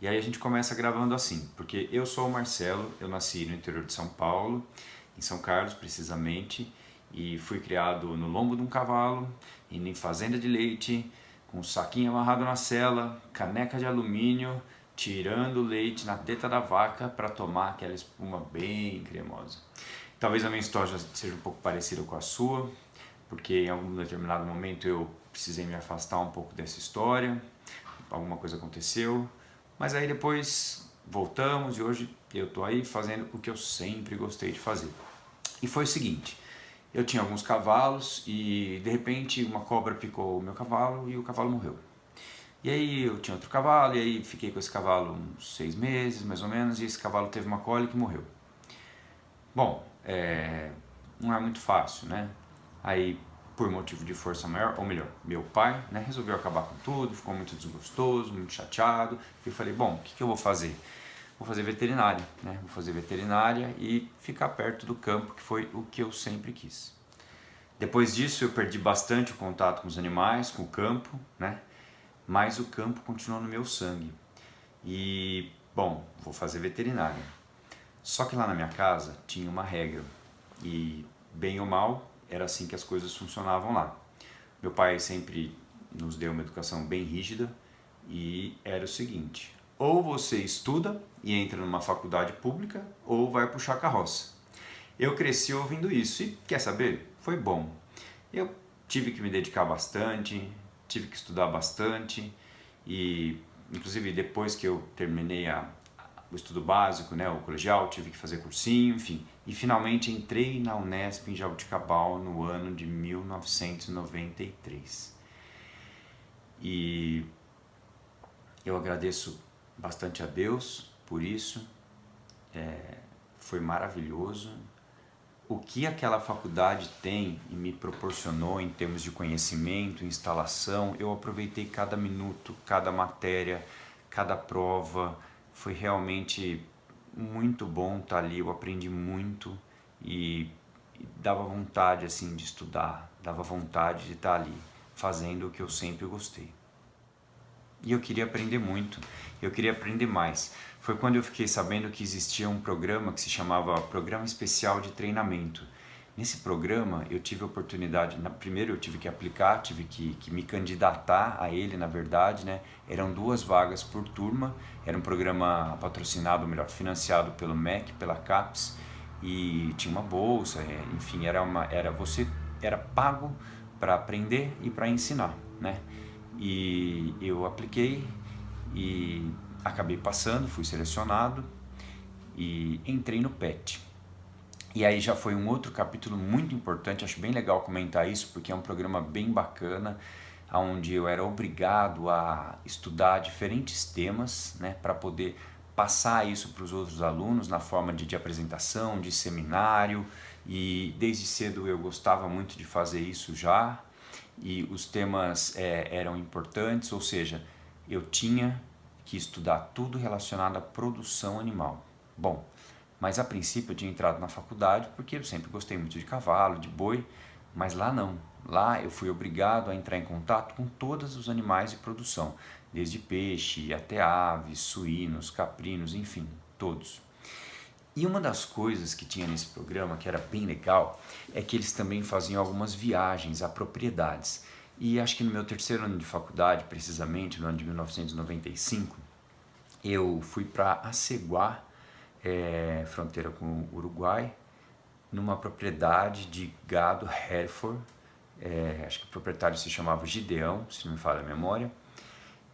E aí a gente começa gravando assim, porque eu sou o Marcelo, eu nasci no interior de São Paulo, em São Carlos precisamente, e fui criado no lombo de um cavalo, indo em fazenda de leite, com um saquinho amarrado na sela, caneca de alumínio, tirando o leite na teta da vaca para tomar aquela espuma bem cremosa. Talvez a minha história seja um pouco parecida com a sua, porque em algum determinado momento eu precisei me afastar um pouco dessa história, alguma coisa aconteceu, mas aí depois voltamos e hoje eu tô aí fazendo o que eu sempre gostei de fazer. E foi o seguinte, eu tinha alguns cavalos e de repente uma cobra picou o meu cavalo e o cavalo morreu. E aí eu tinha outro cavalo e aí fiquei com esse cavalo uns 6 meses mais ou menos e esse cavalo teve uma cólica e morreu. Bom, não é muito fácil, né? Aí, por motivo de força maior, ou melhor, meu pai, né, resolveu acabar com tudo, ficou muito desgostoso, muito chateado. E eu falei, bom, o que eu vou fazer? Vou fazer veterinária, né? Vou fazer veterinária e ficar perto do campo, que foi o que eu sempre quis. Depois disso, eu perdi bastante o contato com os animais, com o campo, né? Mas o campo continuou no meu sangue. E, bom, vou fazer veterinária. Só que lá na minha casa tinha uma regra e, bem ou mal, era assim que as coisas funcionavam lá. Meu pai sempre nos deu uma educação bem rígida e era o seguinte: ou você estuda e entra numa faculdade pública ou vai puxar carroça. Eu cresci ouvindo isso e, quer saber? Foi bom. Eu tive que me dedicar bastante, tive que estudar bastante e, inclusive, depois que eu terminei o estudo básico, né, o colegial, tive que fazer cursinho, enfim. E finalmente entrei na Unesp em Jaboticabal no ano de 1993. E eu agradeço bastante a Deus por isso, foi maravilhoso. O que aquela faculdade tem e me proporcionou em termos de conhecimento, instalação, eu aproveitei cada minuto, cada matéria, cada prova. Foi realmente muito bom estar ali, eu aprendi muito e dava vontade assim de estudar, dava vontade de estar ali, fazendo o que eu sempre gostei. E eu queria aprender muito, eu queria aprender mais. Foi quando eu fiquei sabendo que existia um programa que se chamava Programa Especial de Treinamento. Nesse programa eu tive a oportunidade, primeiro eu tive que aplicar, tive que me candidatar a ele, na verdade, né? Eram 2 vagas por turma, era um programa patrocinado, ou melhor, financiado pelo MEC, pela CAPES, e tinha uma bolsa, enfim, você era pago para aprender e para ensinar, né? E eu apliquei e acabei passando, fui selecionado e entrei no PET. E aí já foi um outro capítulo muito importante, acho bem legal comentar isso, porque é um programa bem bacana, onde eu era obrigado a estudar diferentes temas, né, para poder passar isso para os outros alunos na forma de apresentação, de seminário, e desde cedo eu gostava muito de fazer isso já, e os temas eram importantes, ou seja, eu tinha que estudar tudo relacionado à produção animal. Bom, mas a princípio eu tinha entrado na faculdade porque eu sempre gostei muito de cavalo, de boi, mas lá não. Lá eu fui obrigado a entrar em contato com todos os animais de produção, desde peixe até aves, suínos, caprinos, enfim, todos. E uma das coisas que tinha nesse programa, que era bem legal, é que eles também faziam algumas viagens a propriedades. E acho que no meu terceiro ano de faculdade, precisamente, no ano de 1995, eu fui para Aceguá, fronteira com o Uruguai, numa propriedade de gado Hereford, acho que o proprietário se chamava Gideão, se não me falha a memória,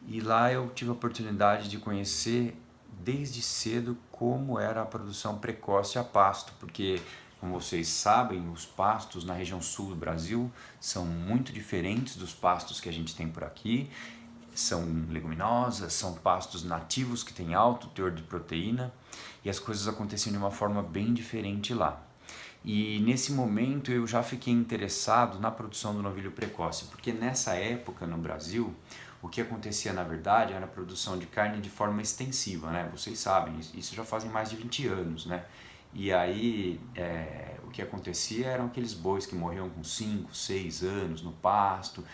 e lá eu tive a oportunidade de conhecer desde cedo como era a produção precoce a pasto, porque, como vocês sabem, os pastos na região sul do Brasil são muito diferentes dos pastos que a gente tem por aqui. São leguminosas, são pastos nativos que têm alto teor de proteína e as coisas aconteciam de uma forma bem diferente lá. E nesse momento eu já fiquei interessado na produção do novilho precoce, porque nessa época no Brasil o que acontecia na verdade era a produção de carne de forma extensiva, né? Vocês sabem, isso já fazem mais de 20 anos, né? E aí o que acontecia eram aqueles bois que morriam com 5, 6 anos no pasto,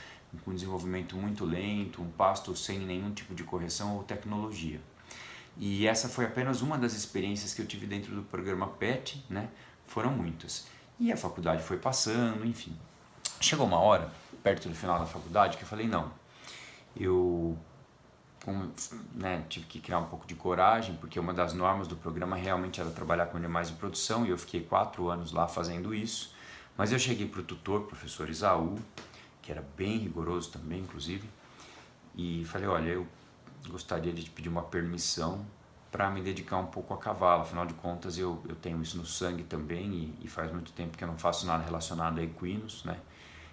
com desenvolvimento muito lento, um pasto sem nenhum tipo de correção ou tecnologia. E essa foi apenas uma das experiências que eu tive dentro do programa PET, né? Foram muitas. E a faculdade foi passando, enfim. Chegou uma hora, perto do final da faculdade, que eu falei, não, eu tive que criar um pouco de coragem, porque uma das normas do programa realmente era trabalhar com animais de produção, e eu fiquei 4 anos lá fazendo isso. Mas eu cheguei para o tutor, professor Isaú, que era bem rigoroso também, inclusive, e falei, olha, eu gostaria de te pedir uma permissão para me dedicar um pouco a cavalo. Afinal de contas, eu tenho isso no sangue também, e faz muito tempo que eu não faço nada relacionado a equinos, né?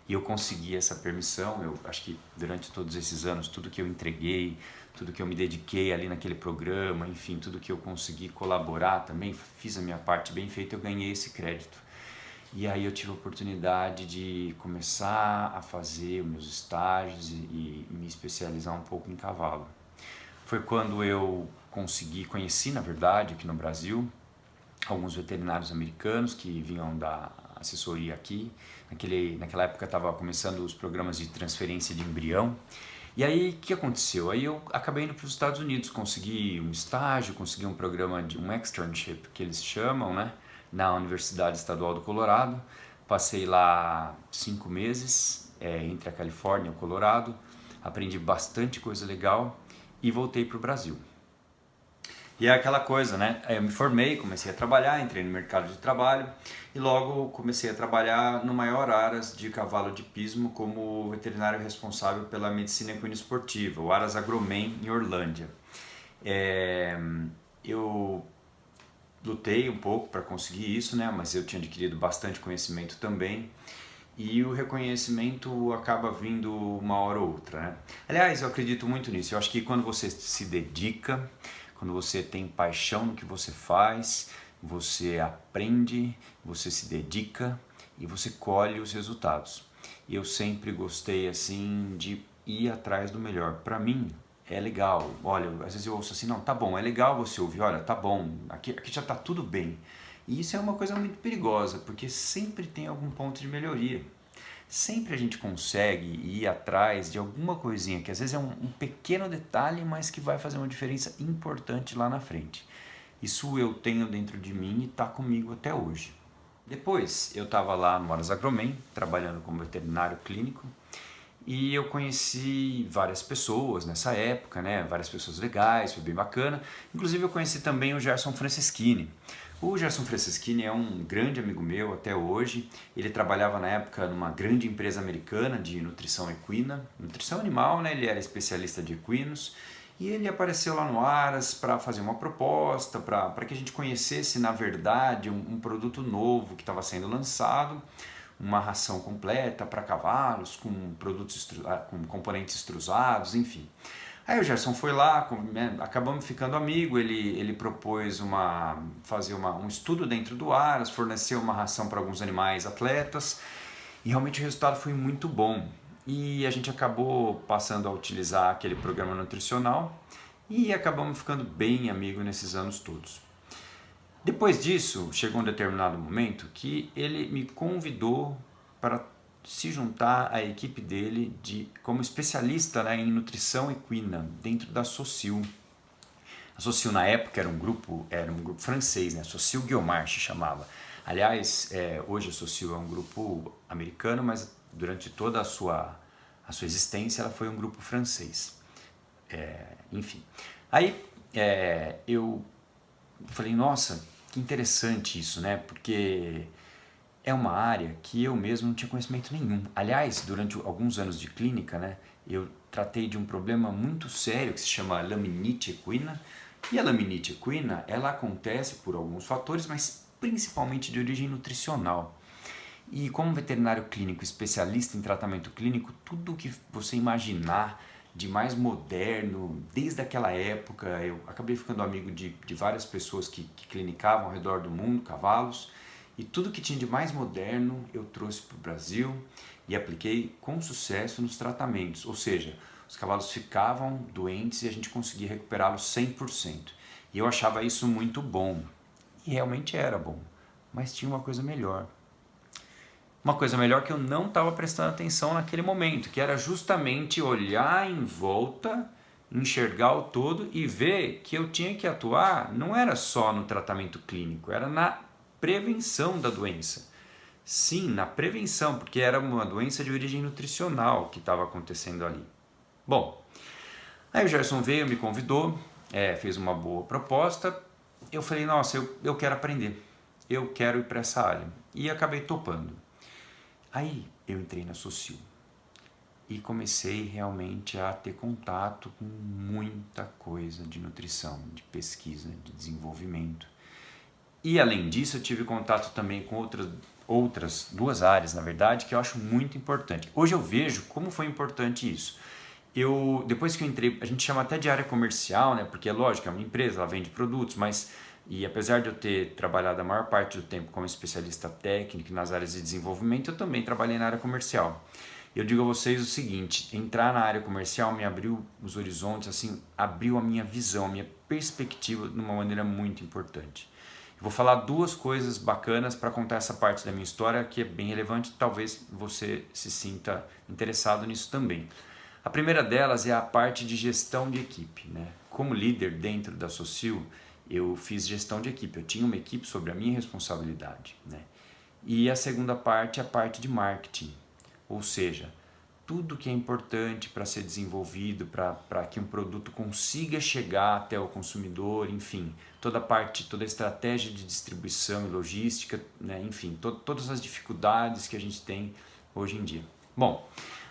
E eu consegui essa permissão. Eu acho que durante todos esses anos, tudo que eu entreguei, tudo que eu me dediquei ali naquele programa, enfim, tudo que eu consegui colaborar também, fiz a minha parte bem feita, eu ganhei esse crédito. E aí eu tive a oportunidade de começar a fazer os meus estágios e me especializar um pouco em cavalo. Foi quando eu conheci na verdade aqui no Brasil, alguns veterinários americanos que vinham da assessoria aqui. Naquela época estava começando os programas de transferência de embrião. E aí o que aconteceu? Aí eu acabei indo para os Estados Unidos, consegui um estágio, consegui um programa de um externship que eles chamam, né, na Universidade Estadual do Colorado. Passei lá 5 meses entre a Califórnia e o Colorado, aprendi bastante coisa legal e voltei para o Brasil. E é aquela coisa, né? Eu me formei, comecei a trabalhar, entrei no mercado de trabalho e logo comecei a trabalhar no maior Aras de cavalo de pismo como veterinário responsável pela medicina equina esportiva, o Aras Agromen em Orlândia. Eu lutei um pouco para conseguir isso, né? Mas eu tinha adquirido bastante conhecimento também. E o reconhecimento acaba vindo uma hora ou outra, né? Aliás, eu acredito muito nisso. Eu acho que quando você se dedica, quando você tem paixão no que você faz, você aprende, você se dedica e você colhe os resultados. Eu sempre gostei assim de ir atrás do melhor. Para mim é legal. Olha, às vezes eu ouço assim, não, tá bom, é legal você ouvir, olha, tá bom, aqui já tá tudo bem. E isso é uma coisa muito perigosa, porque sempre tem algum ponto de melhoria. Sempre a gente consegue ir atrás de alguma coisinha que às vezes é um pequeno detalhe, mas que vai fazer uma diferença importante lá na frente. Isso eu tenho dentro de mim e está comigo até hoje. Depois eu estava lá no Aras Agromen, trabalhando como veterinário clínico, e eu conheci várias pessoas nessa época, né? Várias pessoas legais, foi bem bacana. Inclusive eu conheci também o Gerson Franceschini. O Gerson Franceschini é um grande amigo meu até hoje. Ele trabalhava na época numa grande empresa americana de nutrição equina, nutrição animal, né? Ele era especialista de equinos. E ele apareceu lá no Aras para fazer uma proposta, para que a gente conhecesse, na verdade, um produto novo que estava sendo lançado, uma ração completa para cavalos, com com componentes extrusados, enfim. Aí o Gerson foi lá, acabamos ficando amigo, ele propôs fazer um estudo dentro do Aras, forneceu uma ração para alguns animais atletas, e realmente o resultado foi muito bom. E a gente acabou passando a utilizar aquele programa nutricional e acabamos ficando bem amigos nesses anos todos. Depois disso, chegou um determinado momento que ele me convidou para se juntar à equipe dele como especialista, né, em nutrição equina dentro da Socil. A Socil na época era um grupo francês, né? Socil Guillaumard se chamava. Aliás, hoje a Socil é um grupo americano, mas durante toda a sua existência ela foi um grupo francês. Enfim, aí eu falei, nossa, que interessante isso, né? Porque é uma área que eu mesmo não tinha conhecimento nenhum. Aliás, durante alguns anos de clínica, né, eu tratei de um problema muito sério que se chama laminite equina. E a laminite equina, ela acontece por alguns fatores, mas principalmente de origem nutricional. E como veterinário clínico, especialista em tratamento clínico, tudo que você imaginar de mais moderno, desde aquela época, eu acabei ficando amigo de várias pessoas que clinicavam ao redor do mundo, cavalos, e tudo que tinha de mais moderno eu trouxe para o Brasil e apliquei com sucesso nos tratamentos, ou seja, os cavalos ficavam doentes e a gente conseguia recuperá-los 100%. E eu achava isso muito bom, e realmente era bom, mas tinha uma coisa melhor. Uma coisa melhor que eu não estava prestando atenção naquele momento, que era justamente olhar em volta enxergar o todo e ver que eu tinha que atuar, não era só no tratamento clínico, era na prevenção da doença. Sim, na prevenção, porque era uma doença de origem nutricional que estava acontecendo ali. Bom, aí o Gerson veio, me convidou, fez uma boa proposta. Eu falei, nossa, eu quero aprender, eu quero ir para essa área. E acabei topando. Aí eu entrei na Socio e comecei realmente a ter contato com muita coisa de nutrição, de pesquisa, de desenvolvimento. E além disso, eu tive contato também com outras duas áreas, na verdade, que eu acho muito importante. Hoje eu vejo como foi importante isso. Depois que eu entrei, a gente chama até de área comercial, né? Porque é lógico, é uma empresa, ela vende produtos, e apesar de eu ter trabalhado a maior parte do tempo como especialista técnico nas áreas de desenvolvimento, eu também trabalhei na área comercial. Eu digo a vocês o seguinte, entrar na área comercial me abriu os horizontes, assim, abriu a minha visão, a minha perspectiva de uma maneira muito importante. Eu vou falar duas coisas bacanas para contar essa parte da minha história que é bem relevante, talvez você se sinta interessado nisso também. A primeira delas é a parte de gestão de equipe, né? Como líder dentro da Socio, eu fiz gestão de equipe, eu tinha uma equipe sobre a minha responsabilidade, né? E a segunda parte é a parte de marketing, ou seja, tudo que é importante para ser desenvolvido, para que um produto consiga chegar até o consumidor, enfim, toda a estratégia de distribuição e logística, né? Enfim, todas as dificuldades que a gente tem hoje em dia. Bom,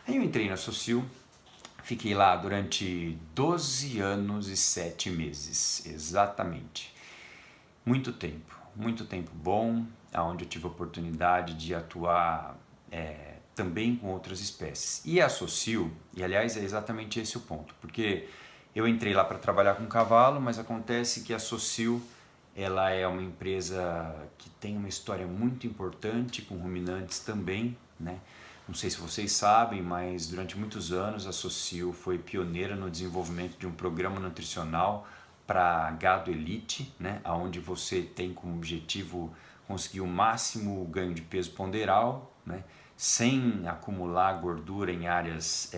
aí eu entrei na Socio, fiquei lá durante 12 anos e 7 meses, exatamente. Muito tempo bom, onde eu tive a oportunidade de atuar também com outras espécies. E a Socio, e aliás é exatamente esse o ponto, porque eu entrei lá para trabalhar com cavalo, mas acontece que a Socio ela é uma empresa que tem uma história muito importante com ruminantes também, né? Não sei se vocês sabem, mas durante muitos anos a Socio foi pioneira no desenvolvimento de um programa nutricional para gado elite, né? Onde você tem como objetivo conseguir o máximo ganho de peso ponderal, né? Sem acumular gordura em áreas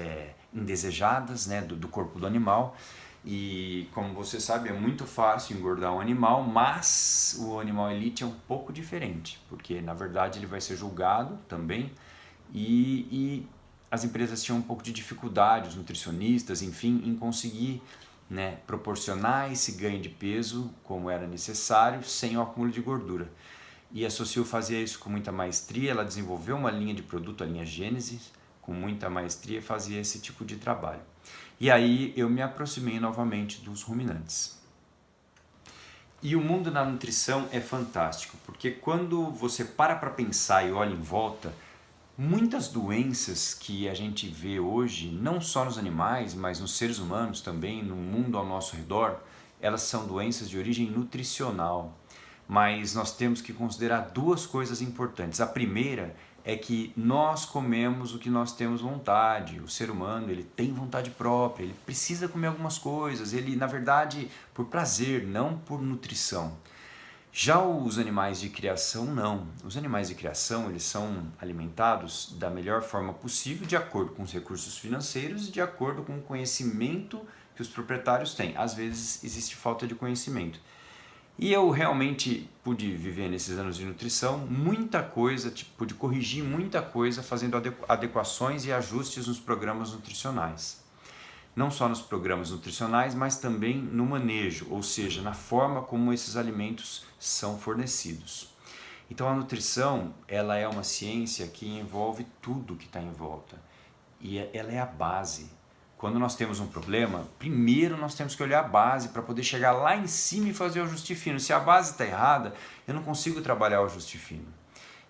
indesejadas, né? do corpo do animal. E como você sabe, é muito fácil engordar um animal, mas o animal elite é um pouco diferente, porque na verdade ele vai ser julgado também e as empresas tinham um pouco de dificuldade, os nutricionistas, enfim, em conseguir, né, proporcionar esse ganho de peso como era necessário sem o acúmulo de gordura. E a Socio fazia isso com muita maestria, ela desenvolveu uma linha de produto, a linha Gênesis, com muita maestria, fazia esse tipo de trabalho. E aí eu me aproximei novamente dos ruminantes. E o mundo da nutrição é fantástico, porque quando você para pensar e olha em volta, muitas doenças que a gente vê hoje, não só nos animais, mas nos seres humanos também, no mundo ao nosso redor, elas são doenças de origem nutricional. Mas nós temos que considerar duas coisas importantes. A primeira é que nós comemos o que nós temos vontade. O ser humano, ele tem vontade própria, ele precisa comer algumas coisas, ele, na verdade, por prazer, não por nutrição. Já os animais de criação, não. Os animais de criação, eles são alimentados da melhor forma possível, de acordo com os recursos financeiros e de acordo com o conhecimento que os proprietários têm. Às vezes existe falta de conhecimento. E eu realmente pude viver nesses anos de nutrição muita coisa, pude corrigir muita coisa fazendo adequações e ajustes nos programas nutricionais. Não só nos programas nutricionais, mas também no manejo, ou seja, na forma como esses alimentos são fornecidos. Então a nutrição, ela é uma ciência que envolve tudo que está em volta e ela é a base. Quando nós temos um problema, primeiro nós temos que olhar a base para poder chegar lá em cima e fazer o ajuste fino. Se a base está errada, eu não consigo trabalhar o ajuste fino.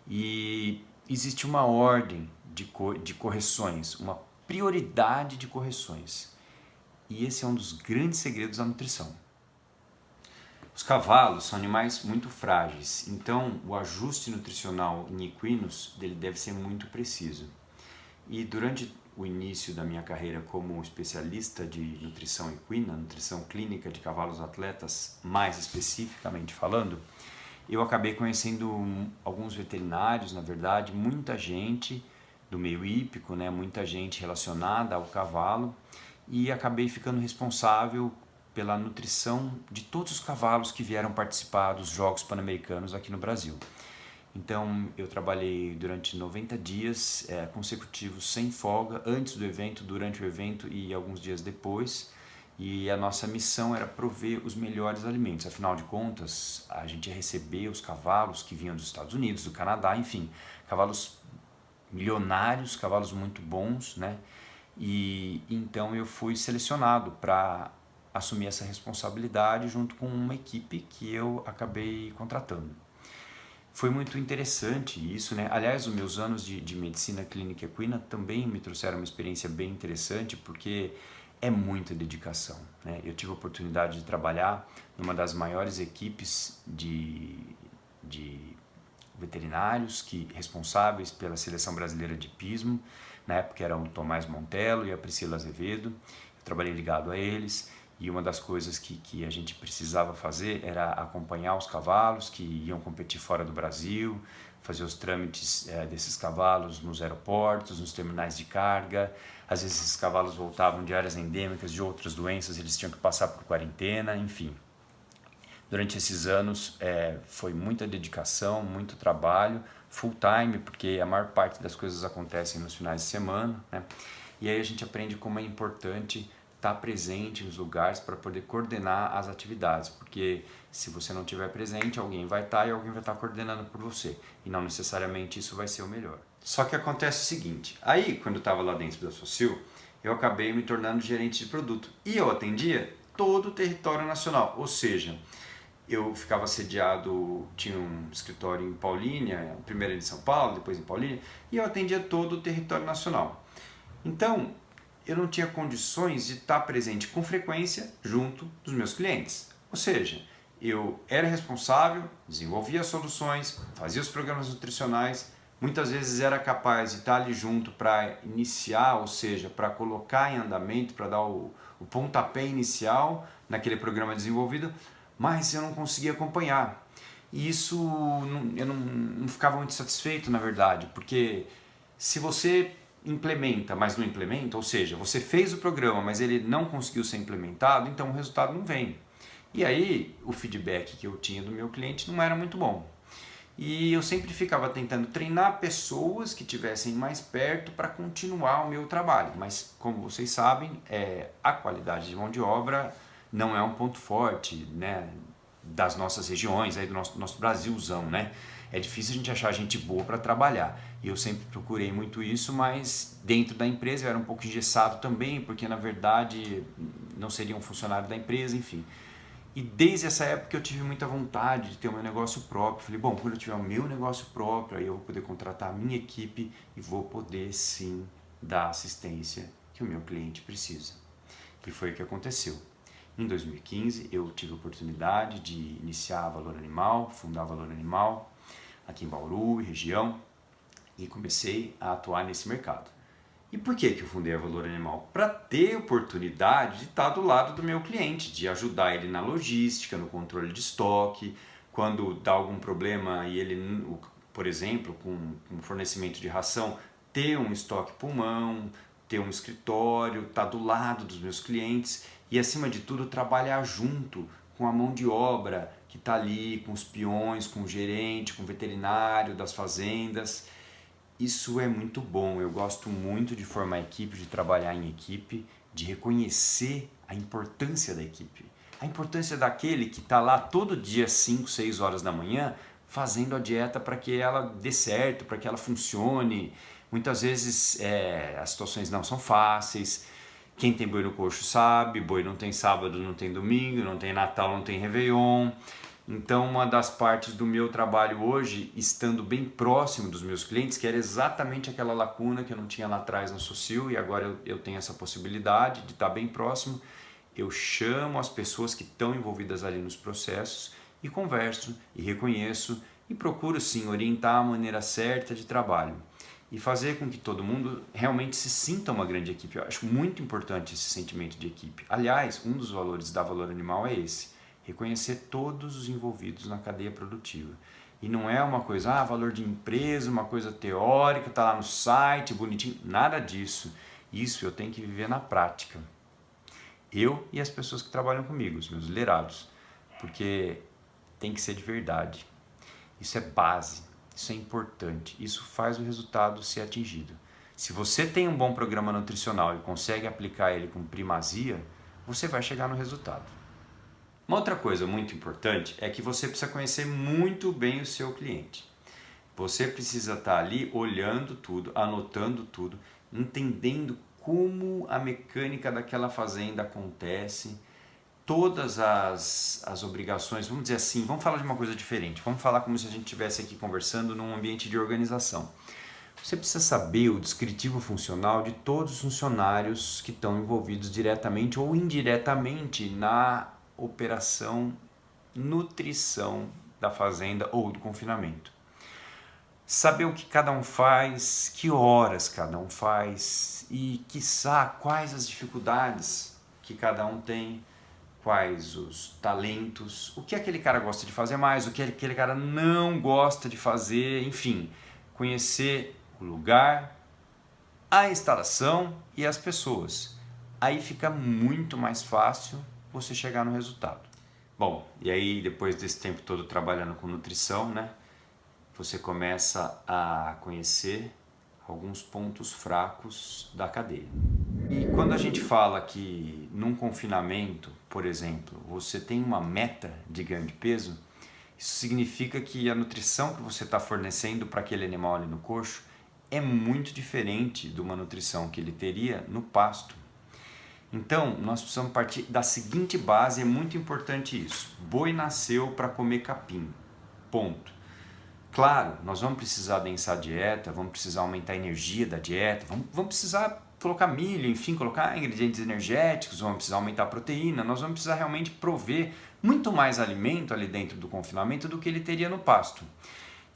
E existe uma ordem de correções, uma prioridade de correções. E esse é um dos grandes segredos da nutrição. Os cavalos são animais muito frágeis, então o ajuste nutricional em equinos dele deve ser muito preciso. E durante o início da minha carreira como especialista de nutrição equina, nutrição clínica de cavalos atletas, mais especificamente falando, eu acabei conhecendo alguns veterinários, na verdade, muita gente do meio hípico, né, muita gente relacionada ao cavalo, e acabei ficando responsável pela nutrição de todos os cavalos que vieram participar dos Jogos Pan-Americanos aqui no Brasil. Então eu trabalhei durante 90 dias consecutivos sem folga, antes do evento, durante o evento e alguns dias depois. E a nossa missão era prover os melhores alimentos. Afinal de contas, a gente ia receber os cavalos que vinham dos Estados Unidos, do Canadá, enfim, cavalos milionários, cavalos muito bons, né? E então eu fui selecionado para assumir essa responsabilidade junto com uma equipe que eu acabei contratando. Foi muito interessante isso, né? Aliás, os meus anos de medicina clínica equina também me trouxeram uma experiência bem interessante, porque é muita dedicação, né? Eu tive a oportunidade de trabalhar numa das maiores equipes de veterinários responsáveis pela seleção brasileira de hipismo. Na época eram o Tomás Montelo e a Priscila Azevedo. Eu trabalhei ligado a eles. E uma das coisas que a gente precisava fazer era acompanhar os cavalos que iam competir fora do Brasil, fazer os trâmites desses cavalos nos aeroportos, nos terminais de carga. Às vezes esses cavalos voltavam de áreas endêmicas de outras doenças, eles tinham que passar por quarentena, enfim. Durante esses anos foi muita dedicação, muito trabalho, full time, porque a maior parte das coisas acontecem nos finais de semana, né? E aí a gente aprende como é importante estar presente nos lugares para poder coordenar as atividades, porque se você não estiver presente, alguém vai estar e alguém vai estar coordenando por você, e não necessariamente isso vai ser o melhor. Só que acontece o seguinte, aí quando eu estava lá dentro da Socil, eu acabei me tornando gerente de produto, e eu atendia todo o território nacional, ou seja, eu ficava sediado, tinha um escritório em Paulínia, primeiro em São Paulo, depois em Paulínia, e eu atendia todo o território nacional. Então, eu não tinha condições de estar presente com frequência junto dos meus clientes. Ou seja, eu era responsável, desenvolvia soluções, fazia os programas nutricionais, muitas vezes era capaz de estar ali junto para iniciar, ou seja, para colocar em andamento, para dar o pontapé inicial naquele programa desenvolvido, mas eu não conseguia acompanhar. E isso eu não ficava muito satisfeito, na verdade, porque se você implementa, mas não implementa, ou seja, você fez o programa, mas ele não conseguiu ser implementado, então o resultado não vem. E aí o feedback que eu tinha do meu cliente não era muito bom. E eu sempre ficava tentando treinar pessoas que estivessem mais perto para continuar o meu trabalho. Mas como vocês sabem, a qualidade de mão de obra não é um ponto forte, né, das nossas regiões, aí do nosso Brasilzão, né? É difícil a gente achar gente boa para trabalhar. E eu sempre procurei muito isso, mas dentro da empresa eu era um pouco engessado também, porque na verdade não seria um funcionário da empresa, enfim. E desde essa época eu tive muita vontade de ter o meu negócio próprio. Falei, bom, quando eu tiver o meu negócio próprio, aí eu vou poder contratar a minha equipe e vou poder sim dar a assistência que o meu cliente precisa. E foi o que aconteceu. Em 2015 eu tive a oportunidade de iniciar a Valor Animal, fundar a Valor Animal aqui em Bauru e região, e comecei a atuar nesse mercado. E por que eu fundei a Valor Animal? Para ter oportunidade de estar do lado do meu cliente, de ajudar ele na logística, no controle de estoque, quando dá algum problema e ele, por exemplo, com fornecimento de ração, ter um estoque pulmão, ter um escritório, estar do lado dos meus clientes e, acima de tudo, trabalhar junto com a mão de obra que está ali, com os peões, com o gerente, com o veterinário das fazendas. Isso é muito bom, eu gosto muito de formar equipe, de trabalhar em equipe, de reconhecer a importância da equipe. A importância daquele que está lá todo dia 5, 6 horas da manhã fazendo a dieta para que ela dê certo, para que ela funcione. Muitas vezes as situações não são fáceis. Quem tem boi no coxo sabe, boi não tem sábado, não tem domingo, não tem Natal, não tem Réveillon. Então, uma das partes do meu trabalho hoje, estando bem próximo dos meus clientes, que era exatamente aquela lacuna que eu não tinha lá atrás no Socil, e agora eu tenho essa possibilidade de estar bem próximo, eu chamo as pessoas que estão envolvidas ali nos processos e converso, e reconheço, e procuro sim orientar a maneira certa de trabalho e fazer com que todo mundo realmente se sinta uma grande equipe. Eu acho muito importante esse sentimento de equipe. Aliás, um dos valores da Valor Animal é esse: reconhecer todos os envolvidos na cadeia produtiva. E não é uma coisa, valor de empresa, uma coisa teórica, tá lá no site, bonitinho, nada disso. Isso eu tenho que viver na prática. Eu e as pessoas que trabalham comigo, os meus liderados, porque tem que ser de verdade. Isso é base, isso é importante, isso faz o resultado ser atingido. Se você tem um bom programa nutricional e consegue aplicar ele com primazia, você vai chegar no resultado. Uma outra coisa muito importante é que você precisa conhecer muito bem o seu cliente. Você precisa estar ali olhando tudo, anotando tudo, entendendo como a mecânica daquela fazenda acontece, todas as obrigações, vamos dizer assim, vamos falar de uma coisa diferente, vamos falar como se a gente estivesse aqui conversando num ambiente de organização. Você precisa saber o descritivo funcional de todos os funcionários que estão envolvidos diretamente ou indiretamente na operação nutrição da fazenda ou do confinamento. Saber o que cada um faz, que horas cada um faz e, quiçá, quais as dificuldades que cada um tem, quais os talentos, o que aquele cara gosta de fazer mais, o que aquele cara não gosta de fazer, enfim, conhecer o lugar, a instalação e as pessoas. Aí fica muito mais fácil você chegar no resultado. Bom, e aí depois desse tempo todo trabalhando com nutrição, né, você começa a conhecer alguns pontos fracos da cadeia. E quando a gente fala que num confinamento, por exemplo, você tem uma meta de ganho de peso, isso significa que a nutrição que você está fornecendo para aquele animal ali no coxo é muito diferente de uma nutrição que ele teria no pasto. Então, nós precisamos partir da seguinte base, é muito importante isso. Boi nasceu para comer capim, ponto. Claro, nós vamos precisar adensar a dieta, vamos precisar aumentar a energia da dieta, vamos precisar colocar milho, enfim, colocar ingredientes energéticos, vamos precisar aumentar a proteína, nós vamos precisar realmente prover muito mais alimento ali dentro do confinamento do que ele teria no pasto.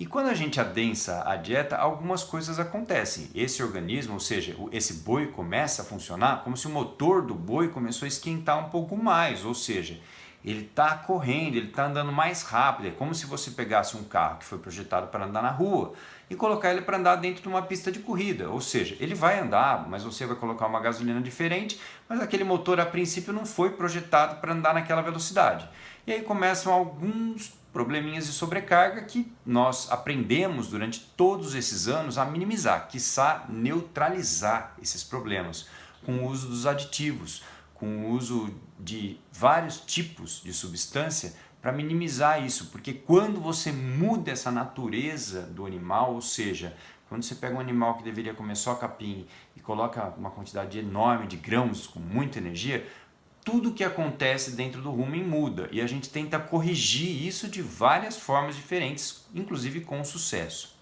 E quando a gente adensa a dieta, algumas coisas acontecem. Esse organismo, ou seja, esse boi começa a funcionar como se o motor do boi começou a esquentar um pouco mais, ou seja, ele está correndo, ele está andando mais rápido. É como se você pegasse um carro que foi projetado para andar na rua e colocar ele para andar dentro de uma pista de corrida. Ou seja, ele vai andar, mas você vai colocar uma gasolina diferente, mas aquele motor a princípio não foi projetado para andar naquela velocidade. E aí começam alguns probleminhas de sobrecarga que nós aprendemos durante todos esses anos a minimizar, quiçá neutralizar esses problemas com o uso dos aditivos, com o uso de vários tipos de substância para minimizar isso, porque quando você muda essa natureza do animal, ou seja, quando você pega um animal que deveria comer só capim e coloca uma quantidade enorme de grãos com muita energia, tudo que acontece dentro do rumen muda e a gente tenta corrigir isso de várias formas diferentes, inclusive com sucesso.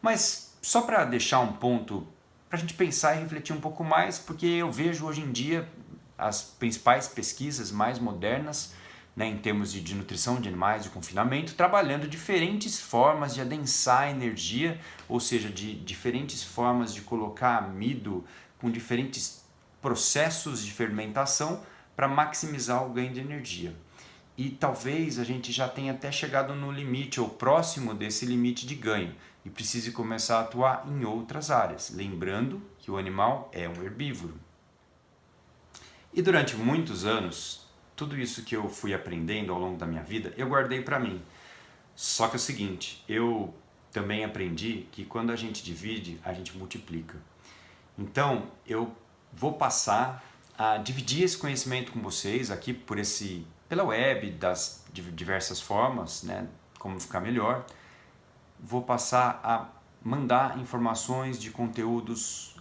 Mas só para deixar um ponto para a gente pensar e refletir um pouco mais, porque eu vejo hoje em dia as principais pesquisas mais modernas, né, em termos de nutrição de animais, de confinamento, trabalhando diferentes formas de adensar a energia, ou seja, de diferentes formas de colocar amido com diferentes processos de fermentação para maximizar o ganho de energia. E talvez a gente já tenha até chegado no limite ou próximo desse limite de ganho e precise começar a atuar em outras áreas, lembrando que o animal é um herbívoro. E durante muitos anos, tudo isso que eu fui aprendendo ao longo da minha vida, eu guardei para mim. Só que é o seguinte, eu também aprendi que quando a gente divide, a gente multiplica. Então, eu vou passar a dividir esse conhecimento com vocês aqui pela web, das diversas formas, né, como ficar melhor. Vou passar a mandar informações de conteúdos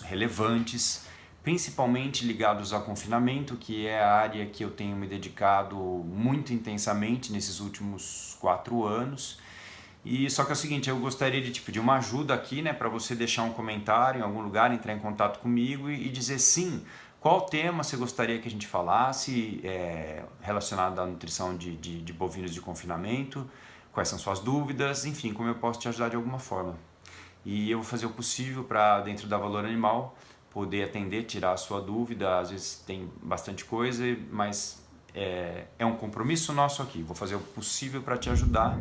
relevantes, principalmente ligados ao confinamento, que é a área que eu tenho me dedicado muito intensamente nesses últimos 4 anos. E só que é o seguinte, eu gostaria de te pedir uma ajuda aqui, né, para você deixar um comentário em algum lugar, entrar em contato comigo e dizer sim, qual tema você gostaria que a gente falasse relacionado à nutrição de bovinos de confinamento, quais são suas dúvidas, enfim, como eu posso te ajudar de alguma forma. E eu vou fazer o possível para, dentro da Valor Animal, poder atender, tirar a sua dúvida. Às vezes tem bastante coisa, mas é um compromisso nosso aqui. Vou fazer o possível para te ajudar.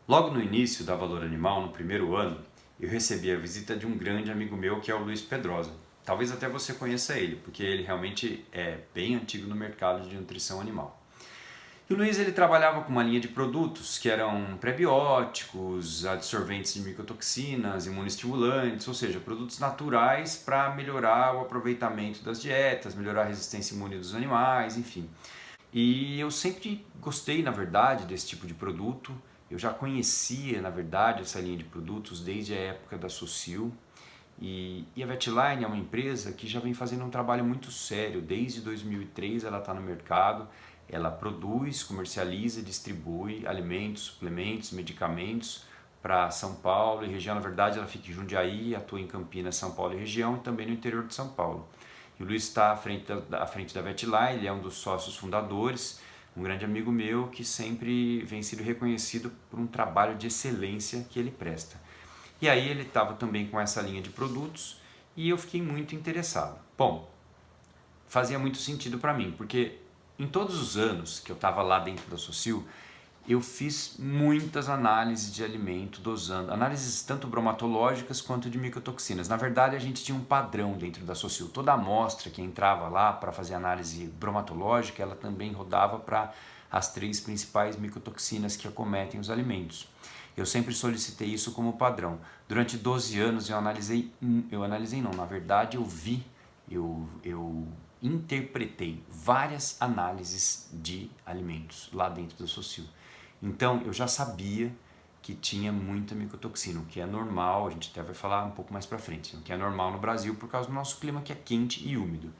Logo no início da Valor Animal, no primeiro ano, eu recebi a visita de um grande amigo meu, que é o Luiz Pedrosa. Talvez até você conheça ele, porque ele realmente é bem antigo no mercado de nutrição animal. E o Luiz ele trabalhava com uma linha de produtos que eram prebióticos, absorventes de micotoxinas, imunoestimulantes, ou seja, produtos naturais para melhorar o aproveitamento das dietas, melhorar a resistência imune dos animais, enfim. E eu sempre gostei, na verdade, desse tipo de produto. Eu já conhecia, na verdade, essa linha de produtos desde a época da Socil. E a Vetline é uma empresa que já vem fazendo um trabalho muito sério. Desde 2003 ela está no mercado, ela produz, comercializa e distribui alimentos, suplementos, medicamentos para São Paulo e região. Na verdade ela fica em Jundiaí, atua em Campinas, São Paulo e região e também no interior de São Paulo. E o Luiz está à frente da Vetline, ele é um dos sócios fundadores, um grande amigo meu que sempre vem sendo reconhecido por um trabalho de excelência que ele presta. E aí ele estava também com essa linha de produtos e eu fiquei muito interessado. Bom, fazia muito sentido para mim, porque em todos os anos que eu estava lá dentro da Socil, eu fiz muitas análises de alimento dosando, análises tanto bromatológicas quanto de micotoxinas. Na verdade, a gente tinha um padrão dentro da Socil. Toda a amostra que entrava lá para fazer análise bromatológica, ela também rodava para as 3 principais micotoxinas que acometem os alimentos. Eu sempre solicitei isso como padrão. Durante 12 anos na verdade eu interpretei várias análises de alimentos lá dentro da Socil. Então eu já sabia que tinha muita micotoxina, o que é normal, a gente até vai falar um pouco mais para frente, o que é normal no Brasil por causa do nosso clima que é quente e úmido.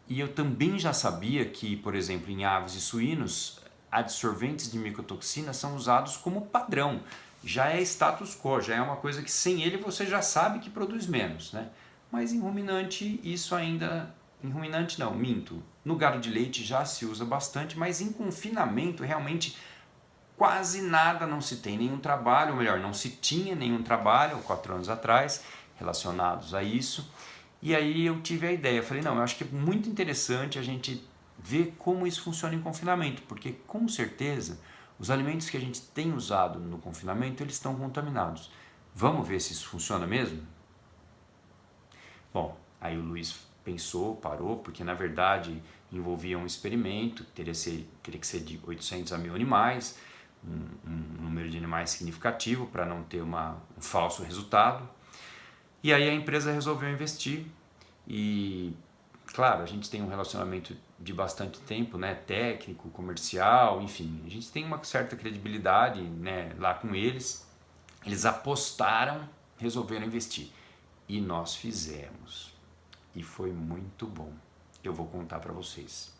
E eu também já sabia que, por exemplo, em aves e suínos, absorventes de micotoxina são usados como padrão. Já é status quo, já é uma coisa que sem ele você já sabe que produz menos, né? Mas em ruminante isso ainda... Em ruminante não, minto. No gado de leite já se usa bastante, mas em confinamento realmente quase nada, não se tem nenhum trabalho, ou melhor, não se tinha nenhum trabalho, 4 anos atrás, relacionados a isso. E aí eu tive a ideia, falei, não, eu acho que é muito interessante a gente ver como isso funciona em confinamento, porque com certeza os alimentos que a gente tem usado no confinamento, eles estão contaminados. Vamos ver se isso funciona mesmo? Bom, aí o Luiz pensou, parou, porque na verdade envolvia um experimento, teria que ser de 800 a 1000 animais, um número de animais significativo para não ter um falso resultado. E aí a empresa resolveu investir e, claro, a gente tem um relacionamento de bastante tempo, né, técnico, comercial, enfim, a gente tem uma certa credibilidade, né, lá com eles. Eles apostaram, resolveram investir e nós fizemos e foi muito bom. Eu vou contar para vocês.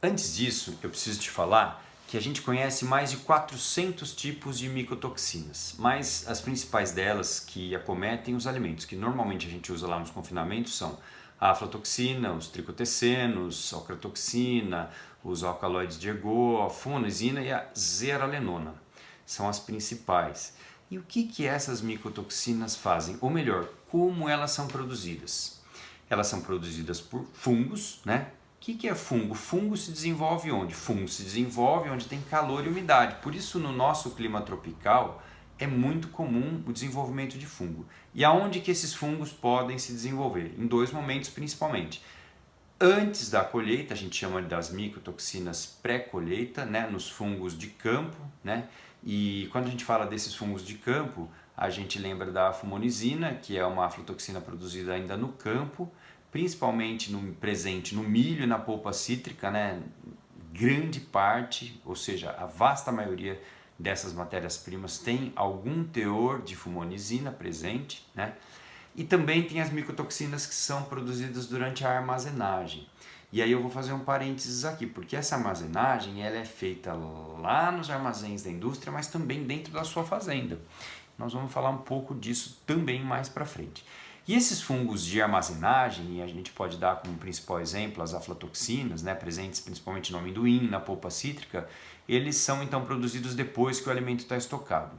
Antes disso, eu preciso te falar que a gente conhece mais de 400 tipos de micotoxinas, mas as principais delas que acometem os alimentos, que normalmente a gente usa lá nos confinamentos, são a aflatoxina, os tricotecenos, a ocratoxina, os alcaloides de ergot, a fumonisina e a zearalenona. São as principais. E o que essas micotoxinas fazem? Ou melhor, como elas são produzidas? Elas são produzidas por fungos, né? O que é fungo? Fungo se desenvolve onde? Fungo se desenvolve onde tem calor e umidade. Por isso, no nosso clima tropical, é muito comum o desenvolvimento de fungo. E aonde que esses fungos podem se desenvolver? Em 2 momentos principalmente. Antes da colheita, a gente chama das micotoxinas pré-colheita, né? Nos fungos de campo, né? E quando a gente fala desses fungos de campo, a gente lembra da fumonisina, que é uma aflatoxina produzida ainda no campo, principalmente presente no milho e na polpa cítrica, né? Grande parte, ou seja, a vasta maioria dessas matérias-primas tem algum teor de fumonisina presente, né? E também tem as micotoxinas que são produzidas durante a armazenagem. E aí eu vou fazer um parênteses aqui, porque essa armazenagem ela é feita lá nos armazéns da indústria, mas também dentro da sua fazenda. Nós vamos falar um pouco disso também mais para frente. E esses fungos de armazenagem, e a gente pode dar como principal exemplo as aflatoxinas, né, presentes principalmente no amendoim, na polpa cítrica, eles são então produzidos depois que o alimento está estocado.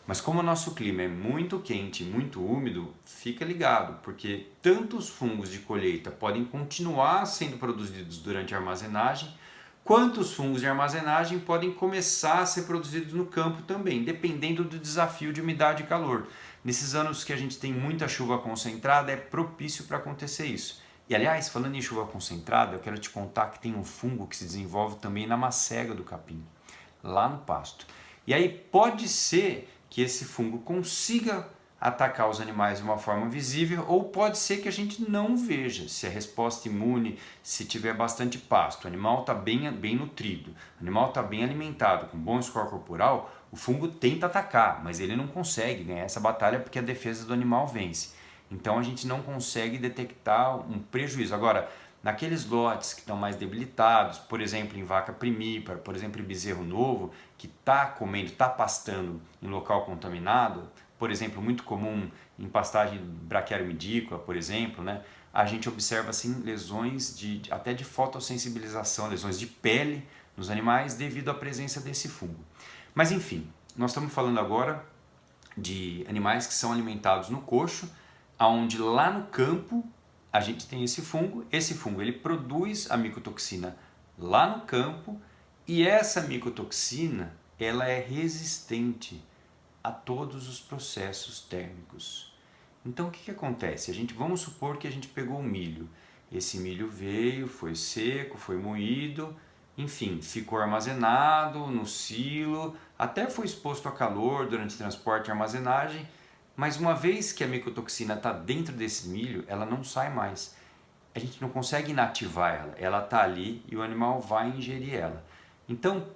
Mas como o nosso clima é muito quente e muito úmido, fica ligado, porque tanto os fungos de colheita podem continuar sendo produzidos durante a armazenagem, quanto os fungos de armazenagem podem começar a ser produzidos no campo também, dependendo do desafio de umidade e calor. Nesses anos que a gente tem muita chuva concentrada, é propício para acontecer isso. E aliás, falando em chuva concentrada, eu quero te contar que tem um fungo que se desenvolve também na macega do capim, lá no pasto. E aí pode ser que esse fungo consiga atacar os animais de uma forma visível, ou pode ser que a gente não veja, se a resposta imune, se tiver bastante pasto, o animal está bem nutrido, o animal está bem alimentado, com bom score corporal, o fungo tenta atacar, mas ele não consegue ganhar essa batalha porque a defesa do animal vence. Então a gente não consegue detectar um prejuízo. Agora, naqueles lotes que estão mais debilitados, por exemplo em vaca primípara, por exemplo em bezerro novo, que está comendo, está pastando em local contaminado, por exemplo, muito comum em pastagem braquiário-midícola, por exemplo, né? A gente observa assim lesões até de fotossensibilização, lesões de pele nos animais devido à presença desse fungo. Mas enfim, nós estamos falando agora de animais que são alimentados no coxo, onde lá no campo a gente tem esse fungo ele produz a micotoxina lá no campo, e essa micotoxina ela é resistente a todos os processos térmicos. Então o que acontece? Vamos supor que a gente pegou o milho, esse milho veio, foi seco, foi moído, enfim, ficou armazenado no silo, até foi exposto a calor durante transporte e armazenagem, mas uma vez que a micotoxina está dentro desse milho, ela não sai mais. A gente não consegue inativar ela está ali e o animal vai ingerir ela. Então,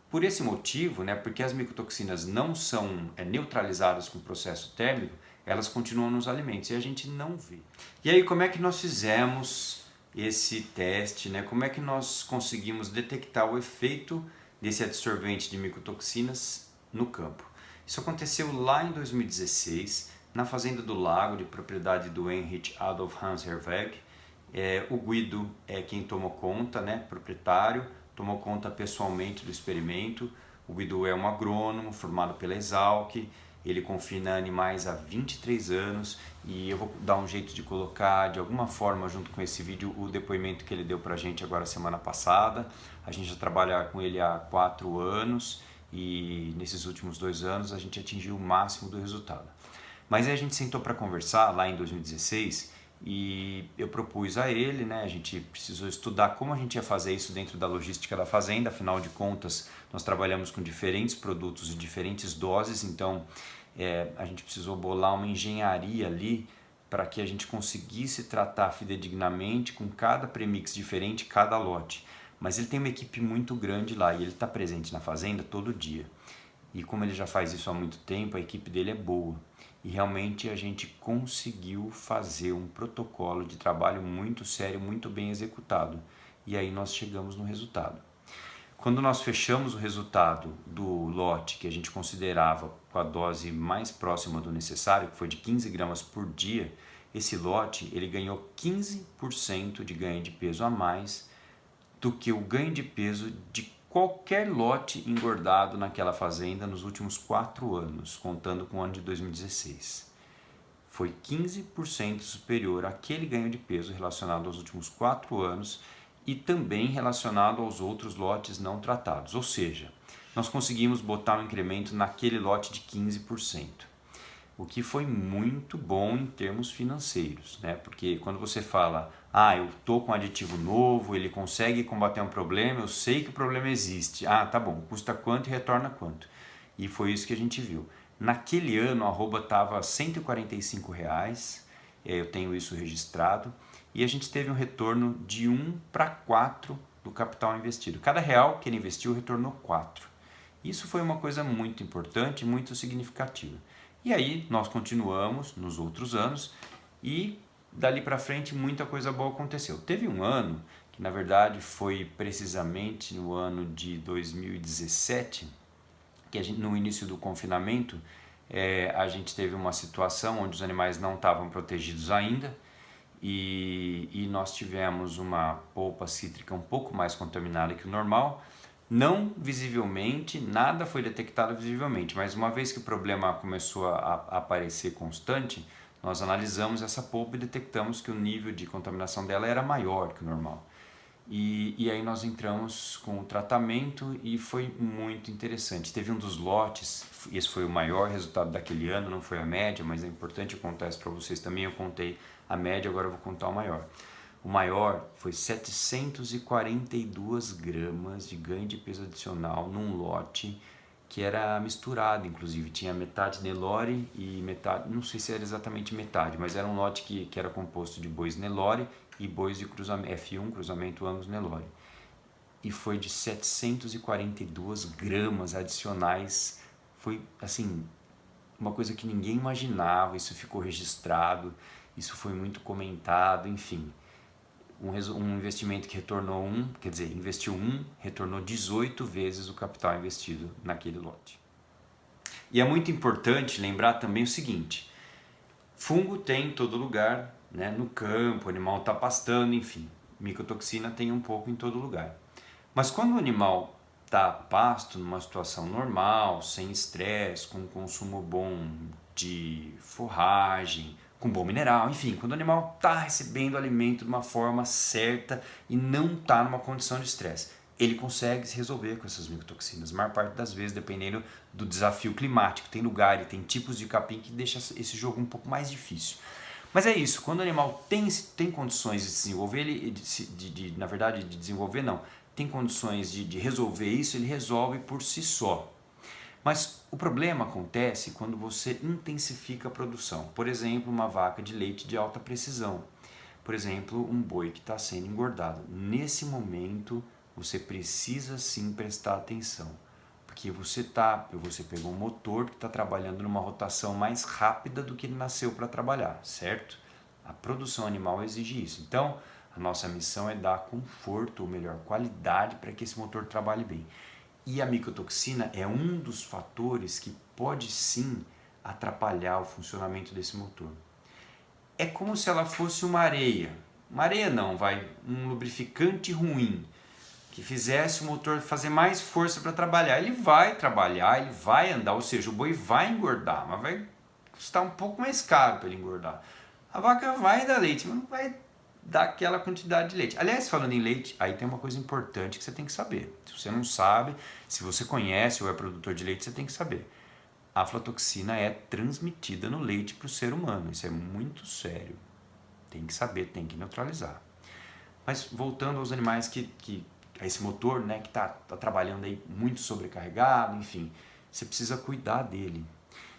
por esse motivo, né, porque as micotoxinas não são neutralizadas com o processo térmico, elas continuam nos alimentos e a gente não vê. E aí, como é que nós fizemos esse teste, né? Como é que nós conseguimos detectar o efeito desse adsorvente de micotoxinas no campo? Isso aconteceu lá em 2016, na Fazenda do Lago, de propriedade do Heinrich Adolf Hans Herweg. O Guido é quem tomou conta, né, proprietário, tomou conta pessoalmente do experimento. O Guido é um agrônomo formado pela Exalc, ele confina animais há 23 anos e eu vou dar um jeito de colocar de alguma forma junto com esse vídeo o depoimento que ele deu pra gente agora semana passada. A gente já trabalha com ele há 4 anos e nesses últimos 2 anos a gente atingiu o máximo do resultado. Mas aí a gente sentou para conversar lá em 2016 e eu propus a ele, né, a gente precisou estudar como a gente ia fazer isso dentro da logística da fazenda, afinal de contas nós trabalhamos com diferentes produtos e diferentes doses, então a gente precisou bolar uma engenharia ali para que a gente conseguisse tratar fidedignamente com cada premix diferente, cada lote. Mas ele tem uma equipe muito grande lá e ele está presente na fazenda todo dia. E como ele já faz isso há muito tempo, a equipe dele é boa. E realmente a gente conseguiu fazer um protocolo de trabalho muito sério, muito bem executado. E aí nós chegamos no resultado. Quando nós fechamos o resultado do lote que a gente considerava com a dose mais próxima do necessário, que foi de 15 gramas por dia, esse lote ele ganhou 15% de ganho de peso a mais do que o ganho de peso de qualquer lote engordado naquela fazenda nos últimos 4 anos, contando com o ano de 2016. Foi 15% superior àquele ganho de peso relacionado aos últimos 4 anos e também relacionado aos outros lotes não tratados. Ou seja, nós conseguimos botar um incremento naquele lote de 15%. O que foi muito bom em termos financeiros, né? Porque quando você fala, eu estou com um aditivo novo, ele consegue combater um problema, eu sei que o problema existe. Tá bom, custa quanto e retorna quanto? E foi isso que a gente viu. Naquele ano a arroba estava R$ 145, eu tenho isso registrado, e a gente teve um retorno de 1 para 4 do capital investido. Cada real que ele investiu retornou 4. Isso foi uma coisa muito importante, muito significativa. E aí nós continuamos nos outros anos e dali para frente muita coisa boa aconteceu. Teve um ano, que na verdade foi precisamente no ano de 2017, que no início do confinamento, a gente teve uma situação onde os animais não estavam protegidos ainda e nós tivemos uma polpa cítrica um pouco mais contaminada que o normal. Não visivelmente, nada foi detectado visivelmente, mas uma vez que o problema começou a aparecer constante, nós analisamos essa polpa e detectamos que o nível de contaminação dela era maior que o normal. E aí nós entramos com o tratamento e foi muito interessante. Teve um dos lotes, esse foi o maior resultado daquele ano, não foi a média, mas é importante eu contar isso para vocês também. Eu contei a média, agora eu vou contar o maior. O maior foi 742 gramas de ganho de peso adicional num lote que era misturado, inclusive. Tinha metade Nelore e metade, não sei se era exatamente metade, mas era um lote que era composto de bois Nelore e bois de cruzamento, F1, cruzamento Angus Nelore. E foi de 742 gramas adicionais. Foi, assim, uma coisa que ninguém imaginava. Isso ficou registrado, isso foi muito comentado, enfim. Um investimento que retornou investiu 1, retornou 18 vezes o capital investido naquele lote. E é muito importante lembrar também o seguinte: fungo tem em todo lugar, né? No campo, o animal está pastando, enfim, micotoxina tem um pouco em todo lugar. Mas quando o animal está a pasto, numa situação normal, sem estresse, com consumo bom de forragem, com bom mineral, enfim, quando o animal está recebendo alimento de uma forma certa e não está numa condição de estresse, ele consegue se resolver com essas micotoxinas. A maior parte das vezes, dependendo do desafio climático, tem lugar e tem tipos de capim que deixa esse jogo um pouco mais difícil. Mas é isso, quando o animal tem condições de desenvolver, na verdade, de desenvolver não, tem condições de resolver isso, ele resolve por si só. Mas o problema acontece quando você intensifica a produção. Por exemplo, uma vaca de leite de alta precisão. Por exemplo, um boi que está sendo engordado. Nesse momento, você precisa sim prestar atenção. Porque você pegou um motor que está trabalhando numa rotação mais rápida do que ele nasceu para trabalhar, certo? A produção animal exige isso. Então, a nossa missão é dar conforto, ou melhor, qualidade para que esse motor trabalhe bem. E a micotoxina é um dos fatores que pode sim atrapalhar o funcionamento desse motor. É como se ela fosse uma areia. Uma areia não, um lubrificante ruim que fizesse o motor fazer mais força para trabalhar. Ele vai trabalhar, ele vai andar, ou seja, o boi vai engordar, mas vai custar um pouco mais caro para ele engordar. A vaca vai dar leite, mas não vai dar aquela quantidade de leite. Aliás, falando em leite, aí tem uma coisa importante que você tem que saber. Se você não sabe, se você conhece ou é produtor de leite, você tem que saber. A aflatoxina é transmitida no leite para o ser humano. Isso é muito sério. Tem que saber, tem que neutralizar. Mas voltando aos animais a esse motor, né, que está trabalhando aí muito sobrecarregado, enfim, você precisa cuidar dele.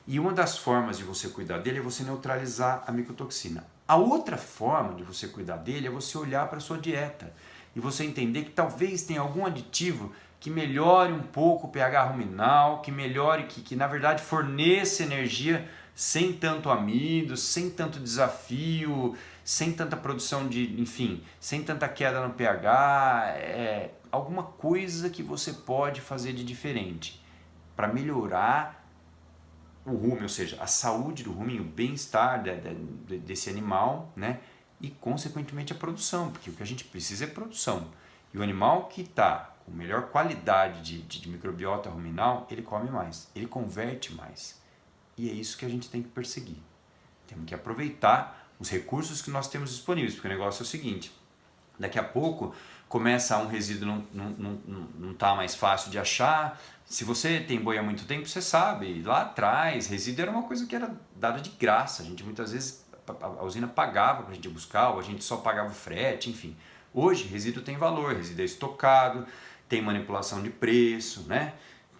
E uma das formas de você cuidar dele é você neutralizar a micotoxina. A outra forma de você cuidar dele é você olhar para a sua dieta e você entender que talvez tenha algum aditivo que melhore um pouco o pH ruminal, que melhore, que na verdade forneça energia sem tanto amido, sem tanto desafio, sem tanta produção enfim, sem tanta queda no pH, alguma coisa que você pode fazer de diferente para melhorar o rumen, ou seja, a saúde do rumen, o bem-estar desse animal, né? E consequentemente a produção, porque o que a gente precisa é produção. E o animal que está com melhor qualidade de microbiota ruminal, ele come mais, ele converte mais. E é isso que a gente tem que perseguir. Temos que aproveitar os recursos que nós temos disponíveis, porque o negócio é o seguinte: daqui a pouco começa um resíduo não tá mais fácil de achar. Se você tem boi há muito tempo, você sabe, lá atrás resíduo era uma coisa que era dada de graça. A gente muitas vezes, a usina pagava para a gente buscar, ou a gente só pagava o frete, enfim. Hoje resíduo tem valor, resíduo é estocado, tem manipulação de preço, né?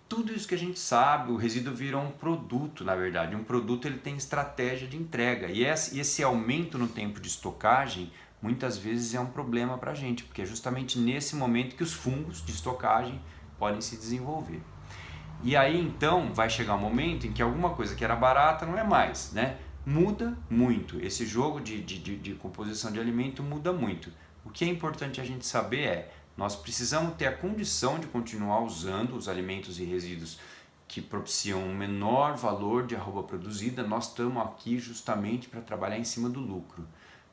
Tudo isso que a gente sabe, o resíduo vira um produto, na verdade. Um produto ele tem estratégia de entrega. E esse aumento no tempo de estocagem muitas vezes é um problema para a gente, porque é justamente nesse momento que os fungos de estocagem podem se desenvolver. E aí então vai chegar um momento em que alguma coisa que era barata não é mais, né? Muda muito. Esse jogo de composição de alimento muda muito. O que é importante a gente saber é: nós precisamos ter a condição de continuar usando os alimentos e resíduos que propiciam um menor valor de arroba produzida. Nós estamos aqui justamente para trabalhar em cima do lucro.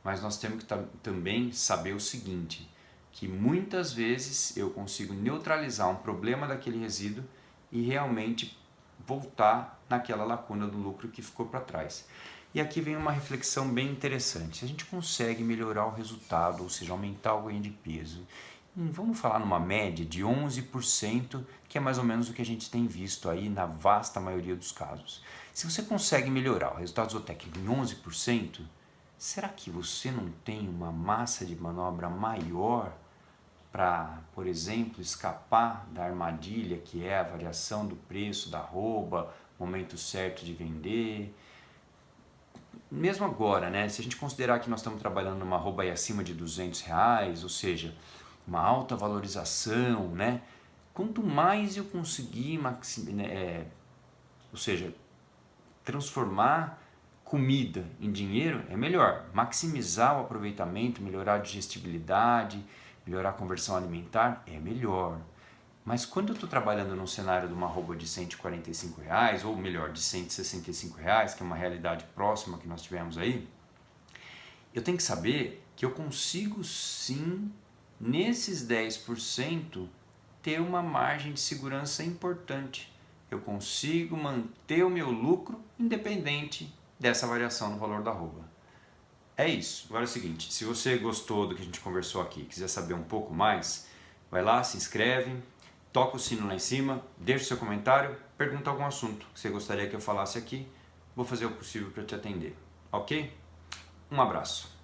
Mas nós temos que também saber o seguinte, que muitas vezes eu consigo neutralizar um problema daquele resíduo e realmente voltar naquela lacuna do lucro que ficou para trás. E aqui vem uma reflexão bem interessante. Se a gente consegue melhorar o resultado, ou seja, aumentar o ganho de peso, vamos falar numa média de 11%, que é mais ou menos o que a gente tem visto aí na vasta maioria dos casos. Se você consegue melhorar o resultado zootécnico em 11%, será que você não tem uma massa de manobra maior para, por exemplo, escapar da armadilha que é a variação do preço da arroba, momento certo de vender? Mesmo agora, né, se a gente considerar que nós estamos trabalhando numa arroba aí acima de R$ 200, ou seja, uma alta valorização, né, quanto mais eu conseguir ou seja, transformar comida em dinheiro é melhor. Maximizar o aproveitamento, melhorar a digestibilidade, melhorar a conversão alimentar é melhor. Mas quando eu estou trabalhando num cenário de uma arroba de R$ 145, ou melhor, de R$ 165, que é uma realidade próxima que nós tivemos aí, eu tenho que saber que eu consigo sim, nesses 10%, ter uma margem de segurança importante. Eu consigo manter o meu lucro independente dessa variação no valor da arroba. É isso. Agora é o seguinte, se você gostou do que a gente conversou aqui, quiser saber um pouco mais, vai lá, se inscreve, toca o sino lá em cima, deixa o seu comentário, pergunta algum assunto que você gostaria que eu falasse aqui, vou fazer o possível para te atender. Ok? Um abraço.